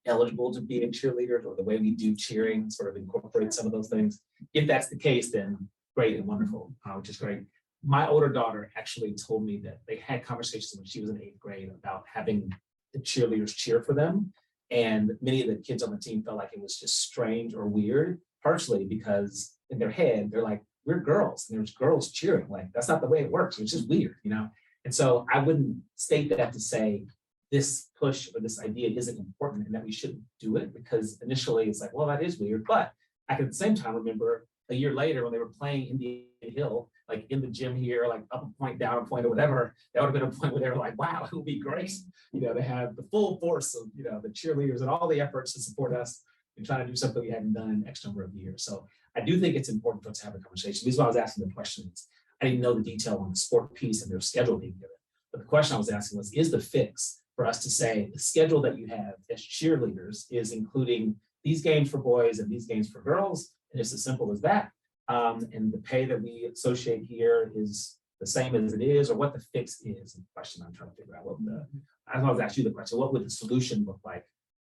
eligible to be cheerleaders, or the way we do cheering sort of incorporates some of those things. If that's the case, then great and wonderful, which is great. My older daughter actually told me that they had conversations when she was in 8th grade about having the cheerleaders cheer for them. And many of the kids on the team felt like it was just strange or weird, partially because in their head, they're like, we're girls, and there's girls cheering. Like, that's not the way it works. It's just weird, you know? And so I wouldn't state that to say this push or this idea isn't important and that we shouldn't do it, because initially it's like, well, that is weird. But I can at the same time remember a year later when they were playing Indian Hill, like in the gym here, like up a point, down a point, or whatever, that would have been a point where they were like, wow, it would be great, you know, to have the full force of, you know, the cheerleaders and all the efforts to support us and trying to do something we hadn't done in X number of years. So I do think it's important for us to have a conversation. This is why I was asking the questions. I didn't know the detail on the sport piece and their schedule being given. But the question I was asking was, is the fix for us to say the schedule that you have as cheerleaders is including these games for boys and these games for girls? And it's as simple as that. And the pay that we associate here is the same as it is, or what the fix is. And the question I'm trying to figure out I was asking you the question, what would the solution look like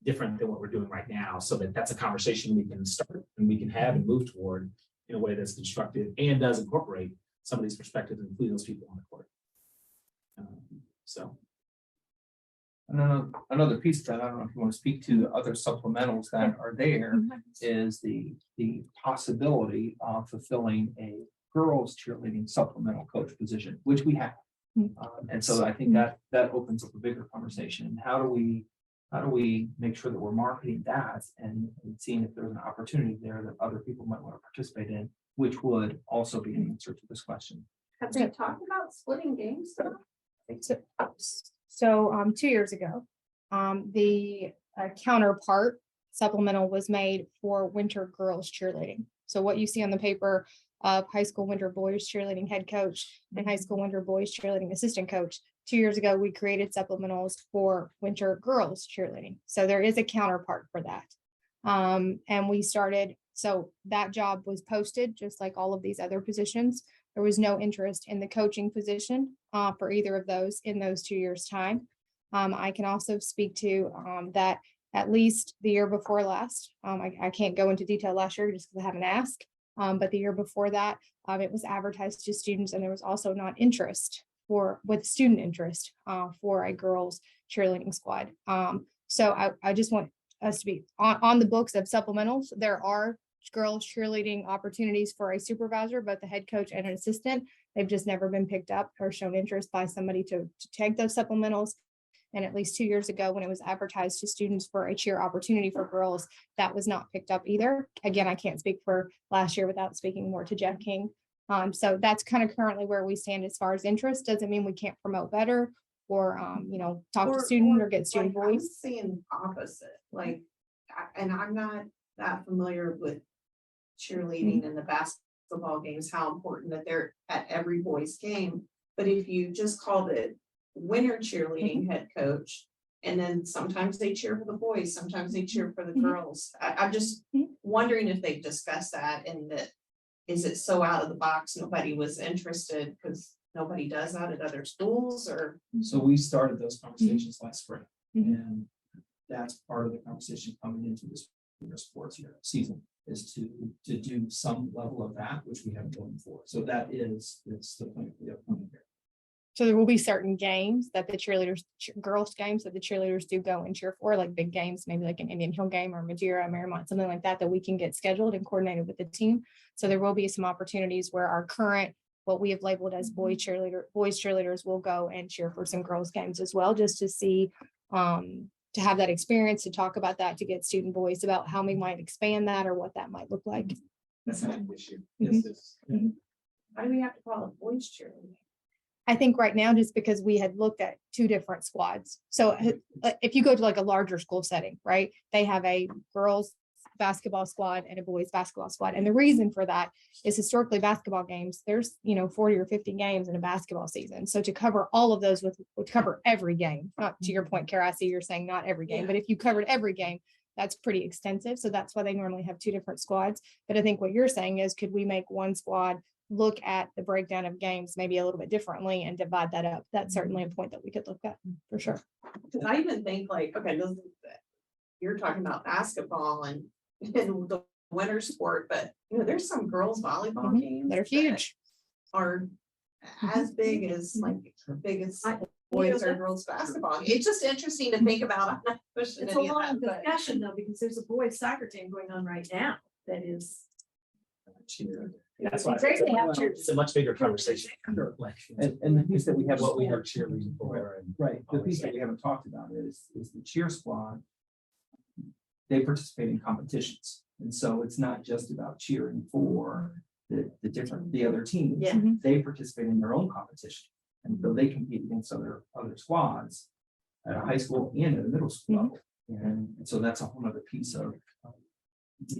different than what we're doing right now, so that that's a conversation we can start and we can have and move toward in a way that's constructive and does incorporate some of these perspectives, including those people on the court. So. Another piece that I don't know if you want to speak to the other supplementals that are there is the possibility of fulfilling a girls cheerleading supplemental coach position, which we have. And so I think that opens up a bigger conversation. How do we make sure that we're marketing that and seeing if there's an opportunity there that other people might want to participate in, which would also be an answer to this question. Have they talked about splitting games? So 2 years ago, the counterpart supplemental was made for winter girls cheerleading. So what you see on the paper of high school winter boys cheerleading head coach and high school winter boys cheerleading assistant coach, 2 years ago, we created supplementals for winter girls cheerleading. So there is a counterpart for that. And we started, so that job was posted just like all of these other positions. There was no interest in the coaching position for either of those in those 2 years' time. I can also speak to that at least the year before last. I can't go into detail last year just because I haven't asked. But the year before that, it was advertised to students, and there was also not interest with student interest for a girls cheerleading squad. So I just want us to be on the books of supplementals. There are girls cheerleading opportunities for a supervisor, both the head coach and an assistant. They've just never been picked up or shown interest by somebody to take those supplementals. And at least 2 years ago, when it was advertised to students for a cheer opportunity for girls, that was not picked up either. Again, I can't speak for last year without speaking more to Jeff King. So that's kind of currently where we stand as far as interest. Doesn't mean we can't promote better or, talk to student or get student like, I'm voice. seeing opposite, and I'm not that familiar with cheerleading and the basketball games, how important that they're at every boys game. But if you just called it winter cheerleading head coach, and then sometimes they cheer for the boys, sometimes they cheer for the girls. I'm just wondering if they've discussed that, and that is it so out of the box, nobody was interested because nobody does that at other schools, or? So we started those conversations last spring, and that's part of the conversation coming into this sports year season, is to do some level of that, which we haven't done before. So it's the point we have coming here. So there will be certain games that the cheerleaders, girls games that the cheerleaders do go and cheer for, like big games, maybe like an Indian Hill game or Madeira, Marymount, something like that, that we can get scheduled and coordinated with the team. So there will be some opportunities where our current, what we have labeled as boys cheerleaders will go and cheer for some girls games as well, just to see, to have that experience, to talk about that, to get student voice about how we might expand that or what that might look like. That's not an issue. Why do we have to call it boys cheerleading? I think right now, just because we had looked at two different squads. So if you go to like a larger school setting, right, they have a girls basketball squad and a boys basketball squad. And the reason for that is historically basketball games, there's, 40 or 50 games in a basketball season. So to cover all of those would cover every game, not to your point, Kara, I see you're saying not every game, but if you covered every game, that's pretty extensive. So that's why they normally have two different squads. But I think what you're saying is, could we make one squad look at the breakdown of games maybe a little bit differently and divide that up? That's certainly a point that we could look at for sure. Because I even think you're talking about basketball and the winter sport, but there's some girls volleyball games That are huge. are as big as like the biggest boys or girls basketball. It's just interesting to think about. I'm not pushing It's a any of long that, but- discussion though, because there's a boys soccer team going on right now that is. Cheer. That's why Great to have it's a much bigger conversation. Sure. Like, And the piece that we have. what we have cheerleading for. and Right, the all piece this. that we haven't talked about is the cheer squad. They participate in competitions, and so it's not just about cheering for the other teams. Yeah. They participate in their own competition, and so they compete against other squads at a high school and at a middle school level. And so that's a whole other piece of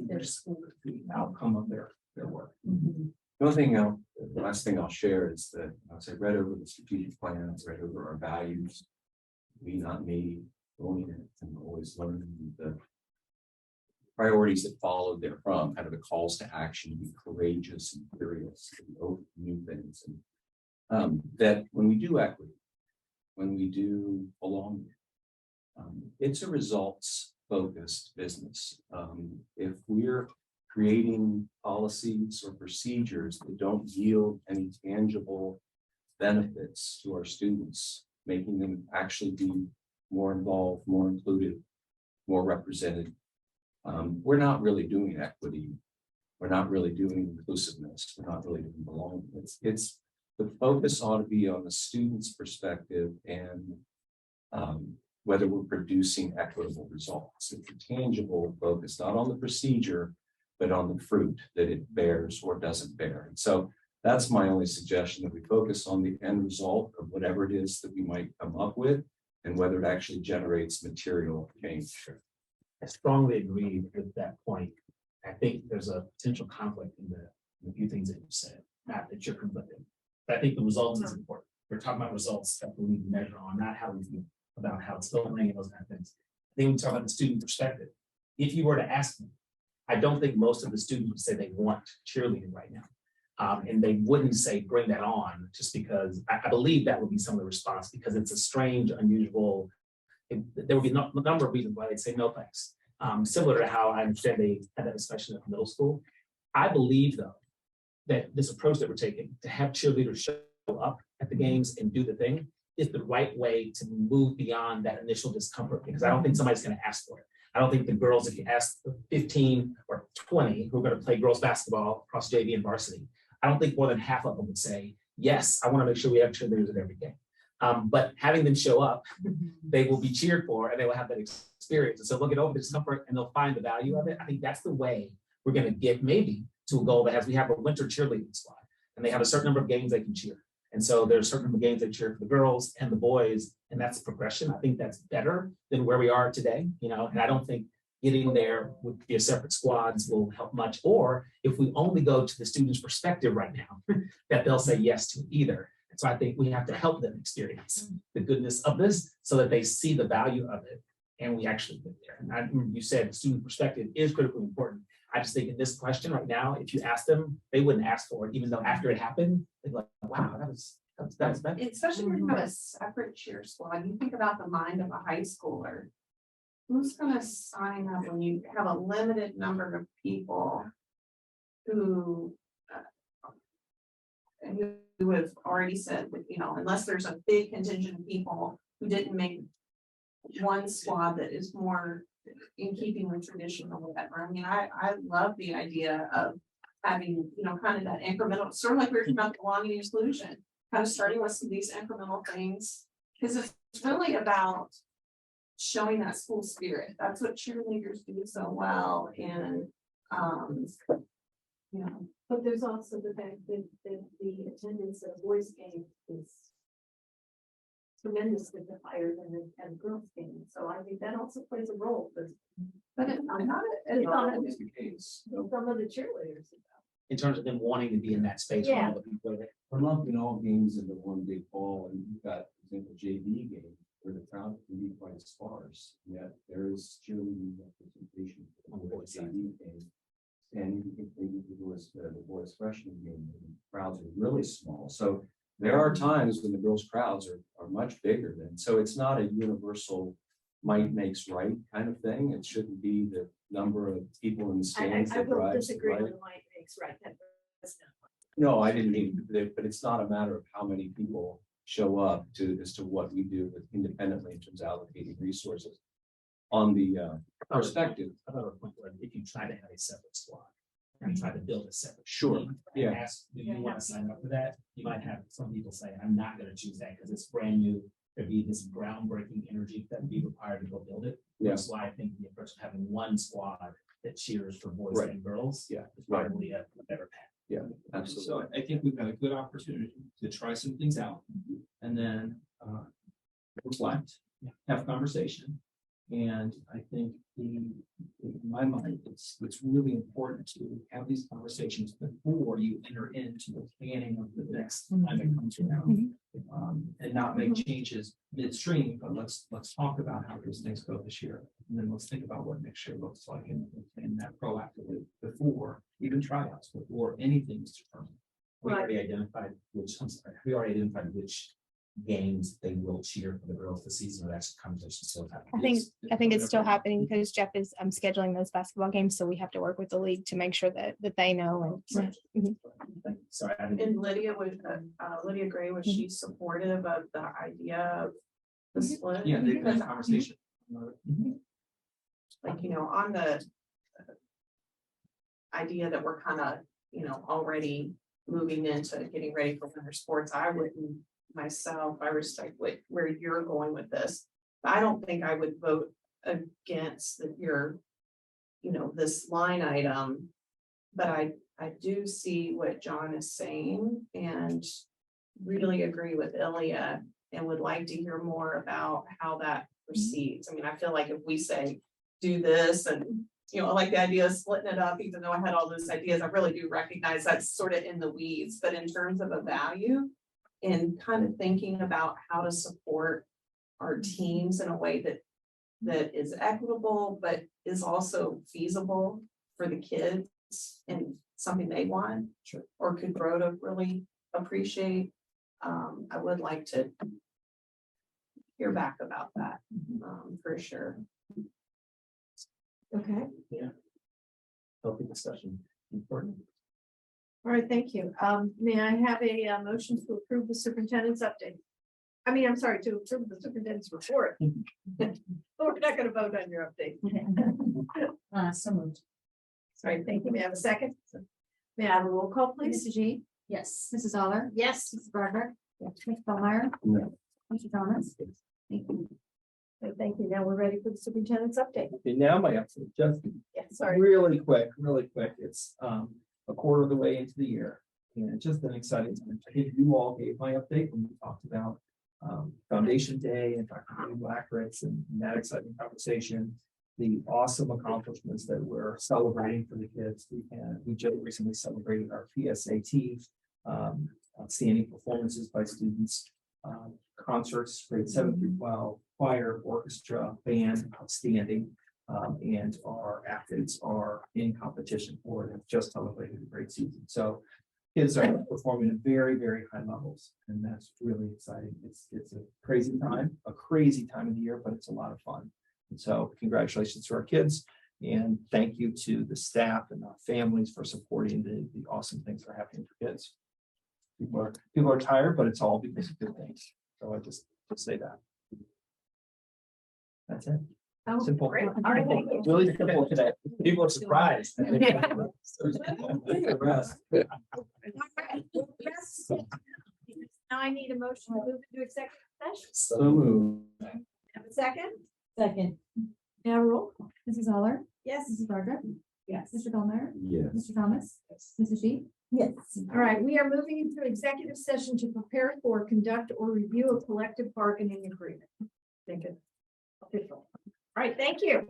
their school, the outcome of their work. The only thing, the last thing I'll share is that as I read over the strategic plans, read over our values, we, not me, owning it and always learning the priorities that followed therefrom, kind of the calls to action, be courageous and curious, and open to new things. And that when we do equity, when we do belonging, it's a results focused business. If we're creating policies or procedures that don't yield any tangible benefits to our students, making them actually be more involved, more included, more represented, we're not really doing equity. We're not really doing inclusiveness. We're not really doing belonging. It's the focus ought to be on the student's perspective and whether we're producing equitable results. It's a tangible focus, not on the procedure, but on the fruit that it bears or doesn't bear. And so that's my only suggestion, that we focus on the end result of whatever it is that we might come up with and whether it actually generates material change. I strongly agree with that point. I think there's a potential conflict in the few things that you said, not that you're conflicted. But I think the results is important. We're talking about results that we need to measure on, not how we feel about how it's going and those kind of things. I think we talk about the student perspective. If you were to ask them, I don't think most of the students would say they want cheerleading right now. And they wouldn't say bring that on just because I believe that would be some of the response, because it's a strange, unusual. There would be a number of reasons why they'd say no thanks. Similar to how I understand they had that discussion at middle school. I believe though that this approach that we're taking to have cheerleaders show up at the games and do the thing is the right way to move beyond that initial discomfort, because I don't think somebody's going to ask for it. I don't think the girls, if you ask 15 or 20 who are going to play girls basketball across JV and varsity, I don't think more than half of them would say, yes, I want to make sure we have cheerleaders at every game. But having them show up, they will be cheered for and they will have that experience. And so they'll get over the discomfort and they'll find the value of it. I think that's the way we're going to get maybe to a goal that has, we have a winter cheerleading squad and they have a certain number of games they can cheer. And so there's a certain number of games they cheer for the girls and the boys, and that's progression. I think that's better than where we are today, you know, and I don't think getting there with the separate squads will help much. Or if we only go to the student's perspective right now, that they'll say yes to either. So I think we have to help them experience the goodness of this so that they see the value of it and we actually get there. And you said student perspective is critically important. I just think in this question right now, if you ask them, they wouldn't ask for it, even though after it happened, they'd be like, wow, that was better. Especially when you have a separate cheer squad, you think about the mind of a high schooler. Who's gonna sign up when you have a limited number of people who have already said that, you know, unless there's a big contingent of people who didn't make one squad that is more in keeping with tradition or whatever. I mean, I love the idea of having, you know, kind of that incremental, sort of like we were talking about belonging and inclusion, kind of starting with some of these incremental things, because it's really about showing that school spirit. That's what cheerleaders do so well. And, you know, But there's also the fact that the attendance at a boys game is tremendously higher than a girls game. So I think that also plays a role, but it's not It's not Always the case. some of the cheerleaders. In terms of them wanting to be in that space. Yeah. All the people that- We're lumping all games into one big ball, and you've got, for example, JV game where the crowd can be quite sparse, yet there is cheerleading representation on the boys' JV game. And you can think the boys' freshman game, the crowds are really small. So there are times when the girls' crowds are much bigger than, so it's not a universal might makes right kind of thing. It shouldn't be the number of people in the stands I that will drives disagree right. with the might makes right. That's not- No, I didn't mean, but it's not a matter of how many people show up to, as to what we do independently in terms of allocating resources. On the perspective, I thought a point where if you try to have a separate squad, and try to build a separate. Sure, team, yeah. and ask, do you want to sign up for that? You might have some people say, I'm not gonna choose that because it's brand new. There'd be this groundbreaking energy that would be required to go build it. Yeah. That's why I think the approach of having one squad that cheers for boys Right. and girls. Yeah, Is right. probably a better path. absolutely. So I think we've got a good opportunity to try some things out and then reflect, have conversation. And I think in my mind, it's really important to have these conversations before you enter into the planning of the next time it comes around. And not make changes midstream, but let's talk about how those things go this year. And then let's think about what next year looks like and that proactively before even tryouts, before anything is determined. We already identified which games they will cheer for the girls this season, or that's a conversation still happening. I think it's still happening because Jeff is scheduling those basketball games, so we have to work with the league to make sure that they know. And Sorry, I didn't. And Lydia Gray, was she supportive of the idea of the split? Yeah, they've had Because, a conversation. like, on the idea that we're kind of, already moving into getting ready for winter sports, I wouldn't myself, I respect where you're going with this. I don't think I would vote against this line item. But I do see what John is saying and really agree with Ilya and would like to hear more about how that proceeds. I mean, I feel like if we say, do this and, I like the idea of splitting it up, even though I had all those ideas, I really do recognize that's sort of in the weeds, but in terms of a value and kind of thinking about how to support our teams in a way that is equitable, but is also feasible for the kids and something they want. Sure. Or could grow to really appreciate. I would like to hear back about that, for sure. Okay, Healthy discussion, important. all right, thank you. May I have a motion to approve the superintendent's update? I'm sorry, to approve the superintendent's report. We're not gonna vote on your update. So moved. Sorry, thank you. May I have a second? May I have a roll call, please? Mrs. G, Yes. Mrs. Zoller, Yes. Mrs. Barber, Mr. Bellmeyer. No. Mr. Thomas. Thank you. Okay, thank you. Now we're ready for the superintendent's update. Okay, now my update, just Yeah, sorry. really quick. It's a quarter of the way into the year. And it's just an exciting time. I think you all gave my update when we talked about Foundation Day and Dr. Blackritz and that exciting conversation. The awesome accomplishments that we're celebrating for the kids. We just recently celebrated our PSAT, outstanding performances by students, concerts, grade 7 through 12, choir, orchestra, band, outstanding. And our athletes are in competition for it. Have just celebrated a great season. So kids are performing at very, very high levels, and that's really exciting. It's a crazy time of the year, but it's a lot of fun. And so congratulations to our kids, and thank you to the staff and our families for supporting the awesome things that are happening for kids. People are tired, but it's all because of good things. So I just say that. That's it. Oh, Simple. great. All right, thank you. Really simple today. People are surprised. Now I need a motion to move into executive session. So moved. Have a second? Second. Now roll. Mrs. Zoller, Yes. Mrs. Barber, Yes. Mr. Bellmeyer, Yes. Mr. Thomas, Mrs. G. Yes. All right, we are moving into executive session to prepare for, conduct, or review a collective bargaining agreement. Think it official. All right, thank you.